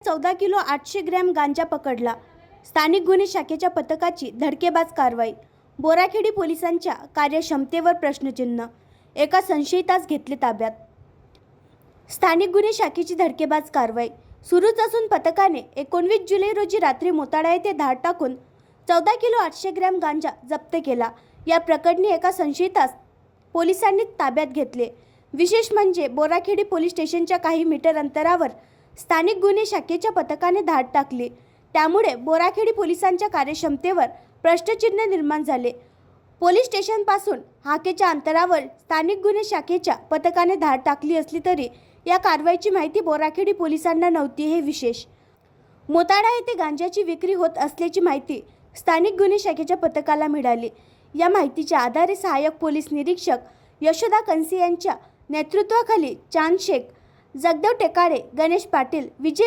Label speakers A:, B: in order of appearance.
A: 14 kilo 800 gram गांजा पकडला। स्थानिक गुन्हे शाखेच्या पथकाची धडकेबाज कारवाई। बोराखेडी पोलिसांच्या कार्यक्षमतेवर प्रश्नचिन्ह। एका संशयितास घेतले ताब्यात। स्थानिक गुन्हे शाखेची धडकेबाज कारवाई सुरूच असून पथकाने 19 जुलै रोजी रात्री मोताळा येथे धाड टाकून 14 किलो 800 ग्रॅम गांजा जप्त केला। या प्रकरणी एका संशयितास पोलिसांनी ताब्यात घेतले। विशेष म्हणजे बोराखेडी पोलीस स्टेशनच्या काही मीटर अंतरावर स्थानिक गुन्हे शाखेच्या पथकाने धाड टाकली। त्यामुळे बोराखेडी पोलिसांच्या कार्यक्षमतेवर प्रश्नचिन्ह निर्माण झाले। पोलीस स्टेशनपासून हाकेच्या अंतरावर स्थानिक गुन्हे शाखेच्या पथकाने धाड टाकली असली तरी या कारवाईची माहिती बोराखेडी पोलिसांना नव्हती, हे विशेष। मोताळा येथे गांजाची विक्री होत असल्याची माहिती स्थानिक गुन्हे शाखेच्या पथकाला मिळाली। या माहितीच्या आधारे सहाय्यक पोलीस निरीक्षक यशोदा कनसे यांच्या नेतृत्वाखाली चांद शेख, जगदेव टेकाडे, गणेश पाटील, विजय